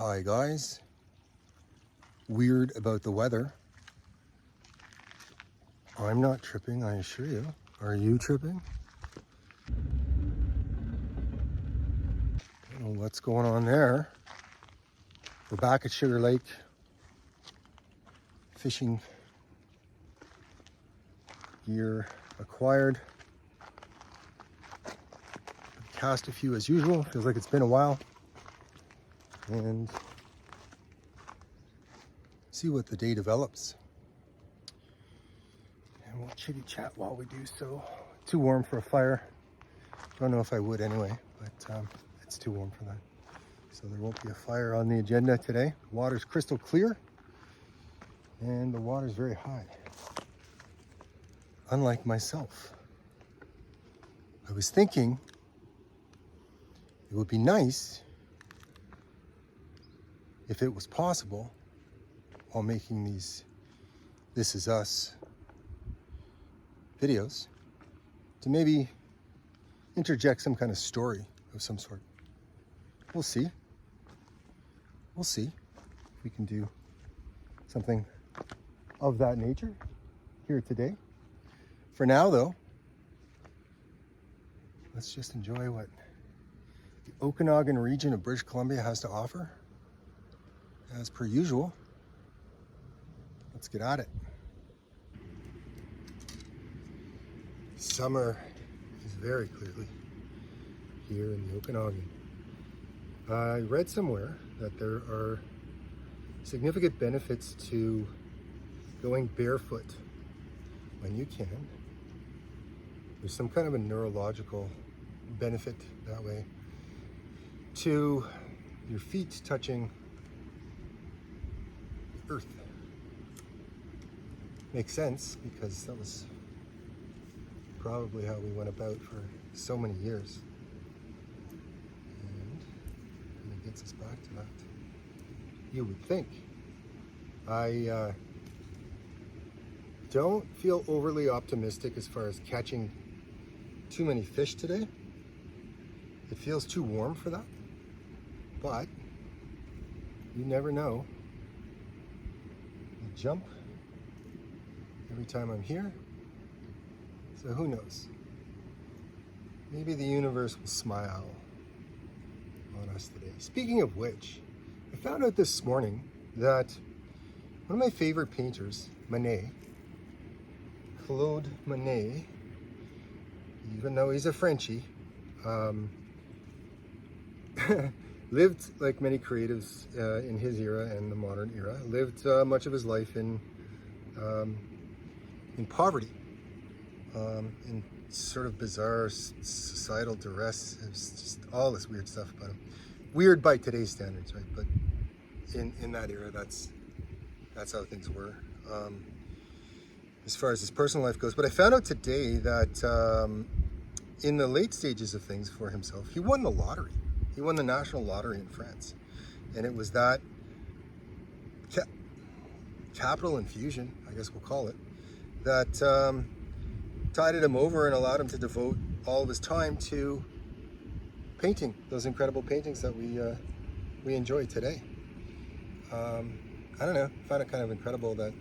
Hi guys, weird about the weather. I'm not tripping, I assure you. Are you tripping? I don't know what's going on there. We're back at Sugar Lake, fishing gear acquired. Cast a few as usual, feels like it's been a while. And see what the day develops. And we'll chitty chat while we do so. Too warm for a fire. Don't know if I would anyway, but it's too warm for that. So there won't be a fire on the agenda today. The water's crystal clear and the water's very high. Unlike myself. I was thinking it would be nice if it was possible while making these This Is Us videos to maybe interject some kind of story of some sort. We'll see. We'll see if we can do something of that nature here today. For now though, let's just enjoy what the Okanagan region of British Columbia has to offer. As per usual, let's get at it. Summer is very clearly here in the Okanagan. I read somewhere that there are significant benefits to going barefoot when you can. There's some kind of a neurological benefit that way to your feet touching the earth. Makes sense because that was probably how we went about for so many years. And it gets us back to that. You would think. I don't feel overly optimistic as far as catching too many fish today. It feels too warm for that, but you never know. I jump every time I'm here, so who knows? Maybe the universe will smile on us today. Speaking of which, I found out this morning that one of my favorite painters, Monet, Claude Monet, even though he's a Frenchie, lived like many creatives in his era and the modern era, lived much of his life in poverty, in sort of bizarre societal duress. It's just all this weird stuff about him. Weird by today's standards, right? But in that era, that's how things were. As far as his personal life goes. But I found out today that in the late stages of things for himself, he won the lottery. He won the national lottery in France. And it was that capital infusion, I guess we'll call it, that tided him over and allowed him to devote all of his time to painting those incredible paintings that we enjoy today. I don't know, I find it kind of incredible that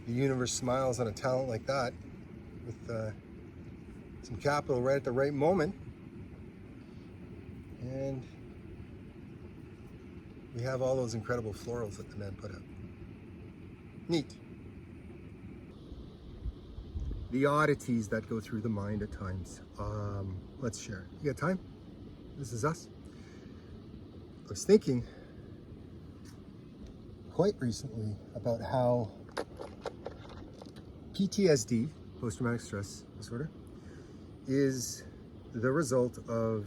the universe smiles on a talent like that with some capital right at the right moment. And we have all those incredible florals that the man put out. Neat. The oddities that go through the mind at times. Let's share. You got time? This is us. I was thinking quite recently about how PTSD, post-traumatic stress disorder, is the result of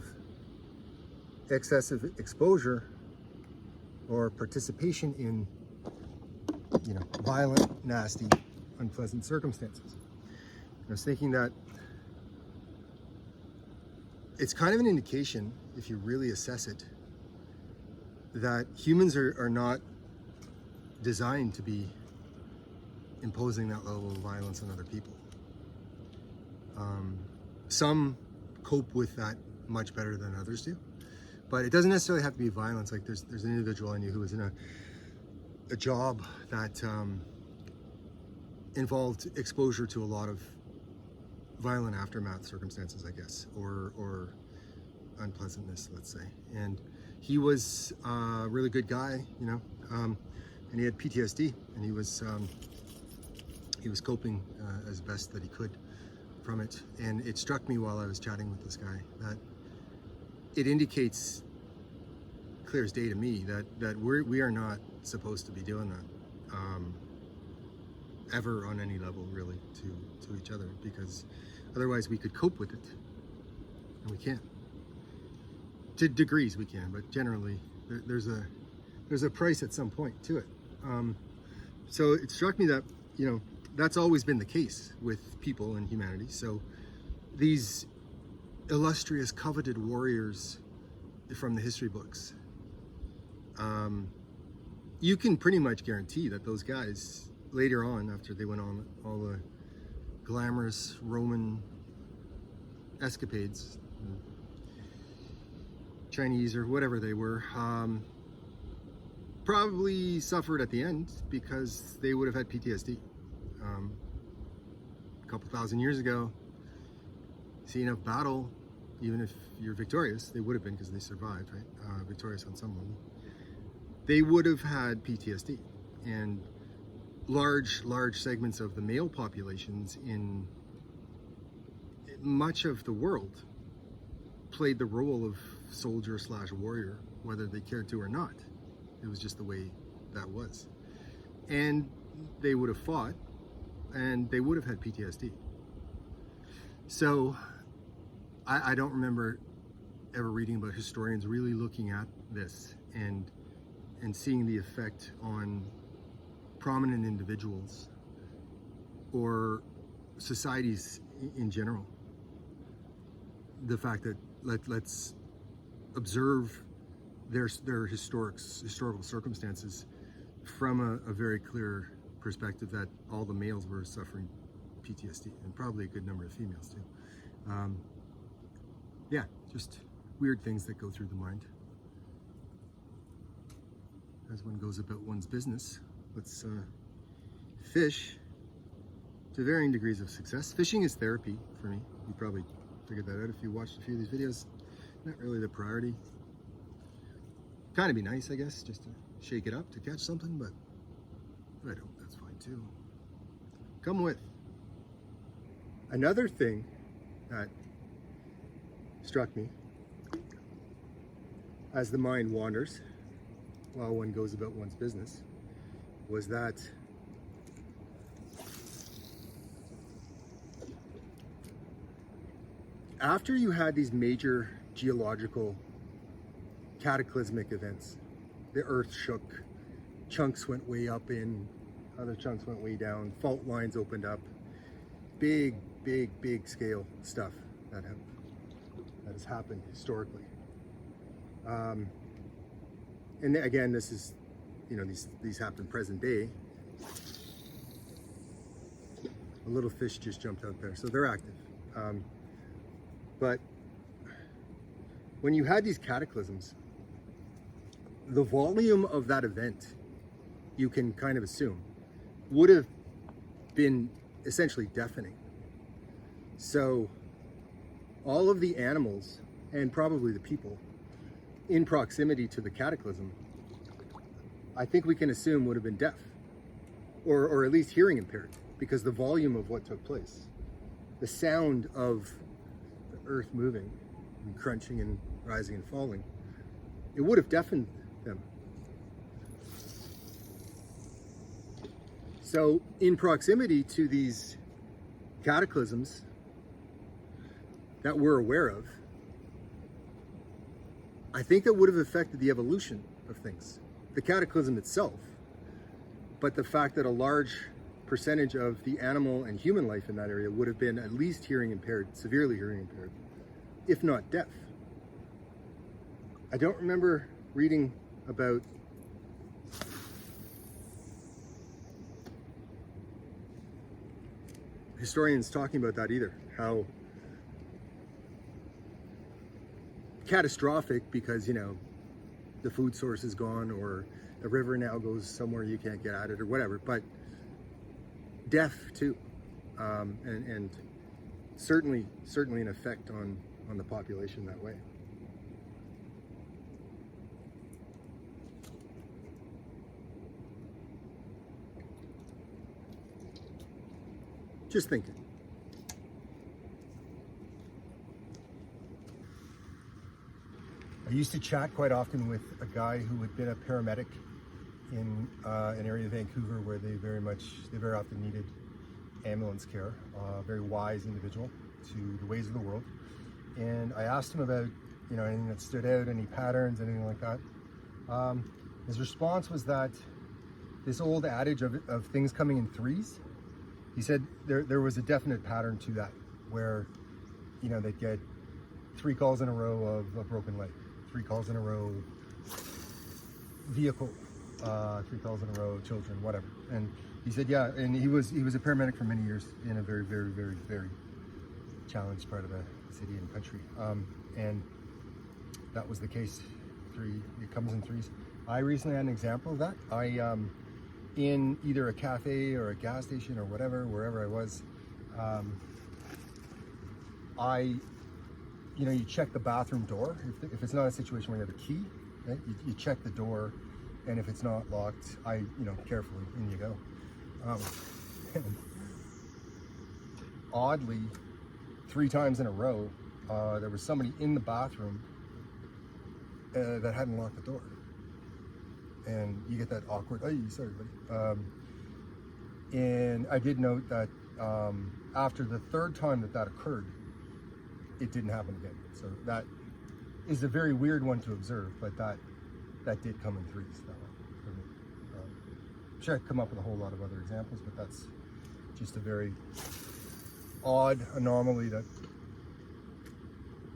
excessive exposure or participation in, violent, nasty, unpleasant circumstances. I was thinking that it's kind of an indication, if you really assess it, that humans are not designed to be imposing that level of violence on other people. Some cope with that much better than others do, But it doesn't necessarily have to be violence. Like there's an individual I knew who was in a job that involved exposure to a lot of violent aftermath circumstances, I guess, or unpleasantness, let's say. And he was a really good guy, you know, and he had PTSD, and he was coping as best that he could from it. And it struck me while I was chatting with this guy that it indicates clear as day to me that we are not supposed to be doing that ever on any level, really, to each other, because otherwise we could cope with it, and we can't. To degrees we can, but generally there's a price at some point to it. So it struck me that, you know, that's always been the case with people and humanity. So these illustrious, coveted warriors from the history books, you can pretty much guarantee that those guys later on, after they went on all the glamorous Roman escapades, Chinese or whatever they were, probably suffered at the end because they would have had PTSD. A couple thousand years ago, seeing a battle, even if you're victorious, they would have been, because they survived, right? Victorious on some level. They would have had PTSD, and large segments of the male populations in much of the world played the role of soldier / warrior, whether they cared to or not. It was just the way that was. And they would have fought, and they would have had PTSD. So I don't remember ever reading about historians really looking at this and seeing the effect on prominent individuals or societies in general. The fact that let's observe their historical circumstances from a very clear perspective that all the males were suffering PTSD, and probably a good number of females too. Yeah, just weird things that go through the mind as one goes about one's business. Let's fish to varying degrees of success. Fishing is therapy for me. You probably figured that out if you watched a few of these videos. Not really the priority. Kind of be nice, I guess, just to shake it up to catch something, but if I don't, that's fine too. Come with. Another thing that struck me as the mind wanders while one goes about one's business was that after you had these major geological cataclysmic events, the earth shook, chunks went way up in, other chunks went way down, fault lines opened up, big scale stuff that has happened historically. And again, this is, you know, these happen present day. A little fish just jumped out there, so they're active. But when you had these cataclysms, the volume of that event, you can kind of assume, would have been essentially deafening. So all of the animals, and probably the people, in proximity to the cataclysm, I think we can assume would have been deaf, or at least hearing impaired, because the volume of what took place, the sound of the earth moving and crunching and rising and falling, it would have deafened them. So in proximity to these cataclysms that we're aware of, I think that would have affected the evolution of things. The cataclysm itself, but the fact that a large percentage of the animal and human life in that area would have been at least hearing impaired, severely hearing impaired, if not deaf. I don't remember reading about historians talking about that either, how catastrophic because, you know, the food source is gone, or the river now goes somewhere you can't get at it or whatever, but death too. And certainly an effect on the population that way. Just thinking. I used to chat quite often with a guy who had been a paramedic in an area of Vancouver where they very often needed ambulance care. Very wise individual to the ways of the world. And I asked him about, you know, anything that stood out, any patterns, anything like that. His response was that this old adage of things coming in threes, he said there was a definite pattern to that, where, you know, they'd get 3 calls in a row of a broken leg, 3 calls in a row vehicle, 3 calls in a row children, whatever. And he said, yeah, and he was a paramedic for many years in a very challenged part of the city and country. And that was the case. It comes in threes. I recently had an example of that. In either a cafe or a gas station or whatever, wherever I was, you know, you check the bathroom door. If it's not a situation where you have a key, right? You check the door, and if it's not locked, you know, carefully, in you go. And oddly, 3 times in a row, there was somebody in the bathroom that hadn't locked the door. And you get that awkward, oh, sorry, buddy. And I did note that after the 3rd time that occurred, it didn't happen again. So that is a very weird one to observe, but that did come in threes that way for me. I'm sure I could come up with a whole lot of other examples, but that's just a very odd anomaly that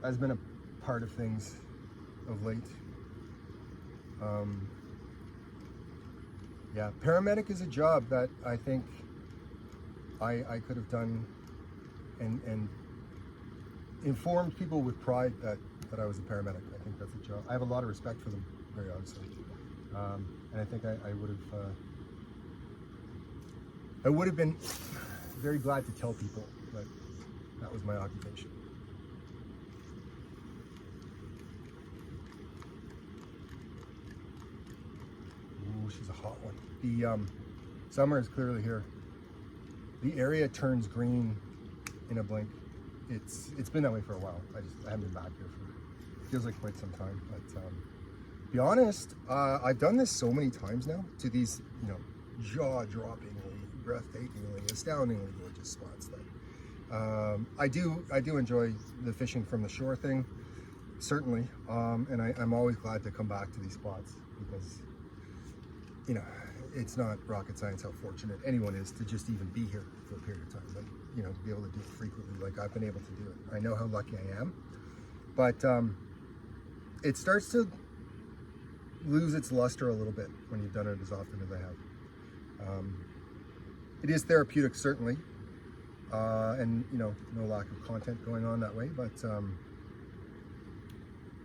has been a part of things of late. Yeah, paramedic is a job that I think I could have done and informed people with pride that I was a paramedic. I think that's a job. I have a lot of respect for them, very honestly. And I think I would have been very glad to tell people that that was my occupation. Ooh, she's a hot one. The summer is clearly here. The area turns green in a blink. It's been that way for a while. I haven't been back here for, feels like quite some time. But to be honest, I've done this so many times now to these, you know, jaw-droppingly, breathtakingly, astoundingly gorgeous spots that I do enjoy the fishing from the shore thing, certainly. And I'm always glad to come back to these spots because, you know, it's not rocket science how fortunate anyone is to just even be here for a period of time, but, you know, to be able to do it frequently like I've been able to do it. I know how lucky I am, but it starts to lose its luster a little bit when you've done it as often as I have. It is therapeutic, certainly, and, you know, no lack of content going on that way, but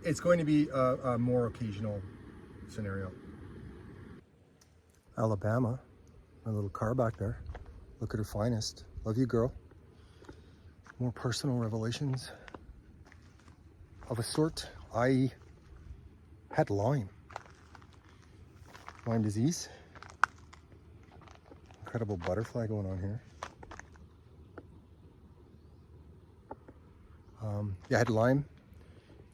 it's going to be a more occasional scenario. Alabama, my little car back there. Look at her finest. Love you, girl. More personal revelations of a sort. I had Lyme disease. Incredible butterfly going on here. Yeah, I had Lyme.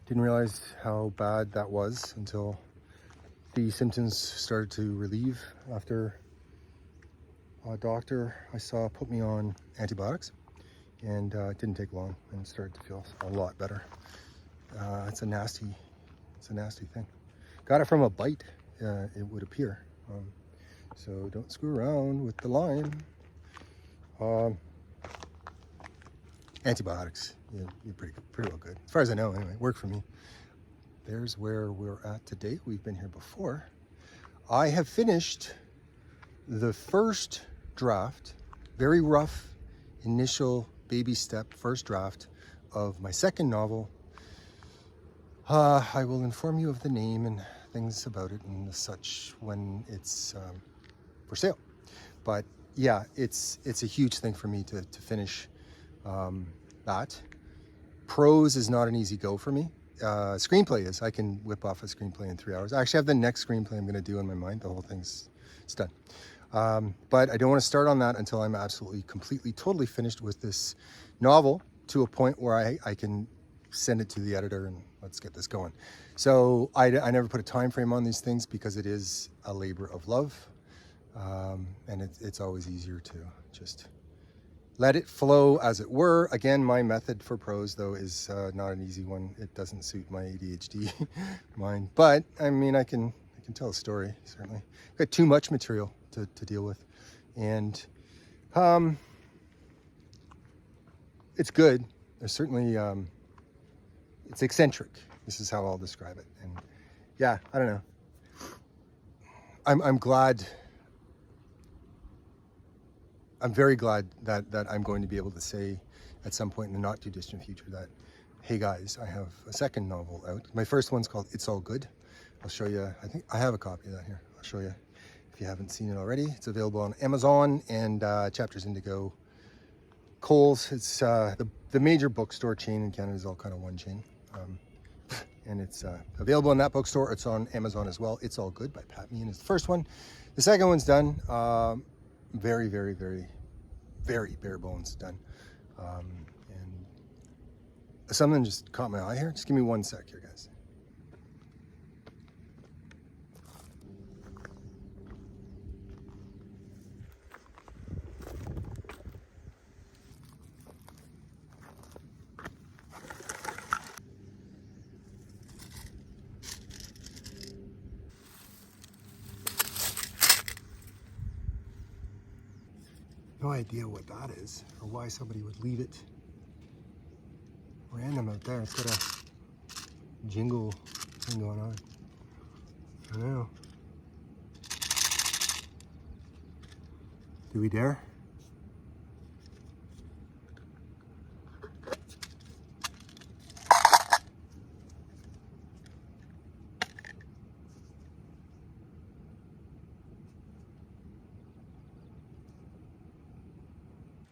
Didn't realize how bad that was until the symptoms started to relieve after a doctor I saw put me on antibiotics, and it didn't take long and it started to feel a lot better. It's a nasty thing. Got it from a bite, it would appear. So don't screw around with the Lyme. Antibiotics, you're pretty well good. As far as I know, anyway, worked for me. There's where we're at today. We've been here before. I have finished the first draft, very rough initial baby step first draft of my second novel, I will inform you of the name and things about it and such when it's for sale. But yeah, it's a huge thing for me to finish that. Prose is not an easy go for me. Screenplay is. I can whip off a screenplay in 3 hours. I actually have the next screenplay I'm going to do in my mind. The whole thing's it's done. But I don't want to start on that until I'm absolutely, completely, totally finished with this novel to a point where I can send it to the editor and let's get this going. So I never put a time frame on these things because it is a labor of love. And it's always easier to just let it flow, as it were. Again, my method for prose, though, is not an easy one. It doesn't suit my ADHD mind. But, I mean, I can tell a story, certainly. I've got too much material to deal with. And it's good. There's certainly, it's eccentric. This is how I'll describe it. And, yeah, I don't know. I'm glad... I'm very glad that I'm going to be able to say at some point in the not too distant future that, hey guys, I have a second novel out. My first one's called It's All Good. I'll show you, I think I have a copy of that here. I'll show you if you haven't seen it already. It's available on Amazon and Chapters Indigo, Kohl's. It's the major bookstore chain in Canada is all kind of one chain. And it's available in that bookstore. It's on Amazon as well. It's All Good by Pat Meehan is the first one. The second one's done. Very, very, very, very bare bones done. And something just caught my eye here. Just give me 1 sec here, guys. No idea what that is or why somebody would leave it random out there. It's got a jingle thing going on. I don't know. Do we dare?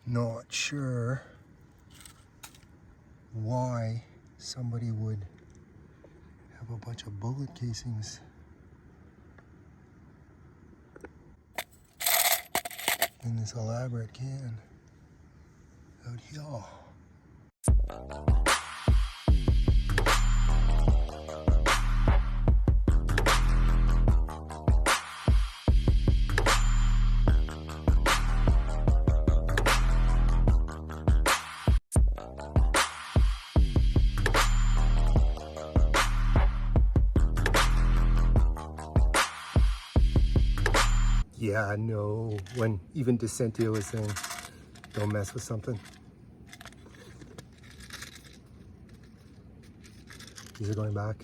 Not sure why somebody would have a bunch of bullet casings in this elaborate can out here. Yeah, no, when even DeCentio was saying, don't mess with something. These are going back.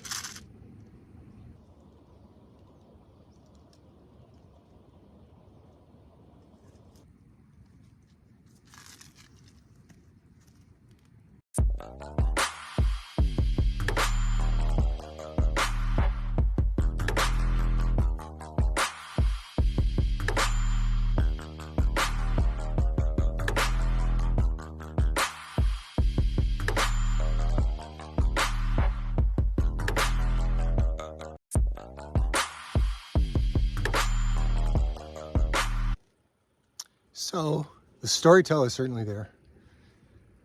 So the storyteller is certainly there,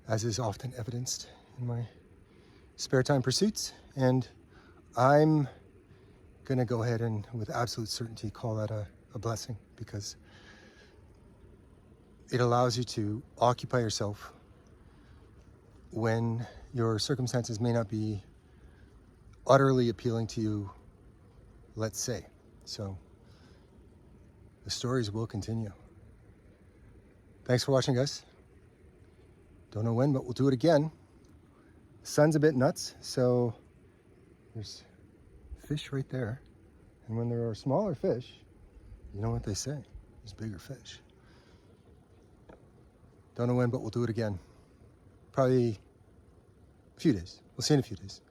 as is often evidenced in my spare time pursuits. And I'm gonna go ahead and with absolute certainty call that a blessing, because it allows you to occupy yourself when your circumstances may not be utterly appealing to you, let's say. So the stories will continue. Thanks for watching, guys. Don't know when, but we'll do it again. The sun's a bit nuts, so there's fish right there. And when there are smaller fish, you know what they say, there's bigger fish. Don't know when, but we'll do it again. Probably a few days. We'll see you in a few days.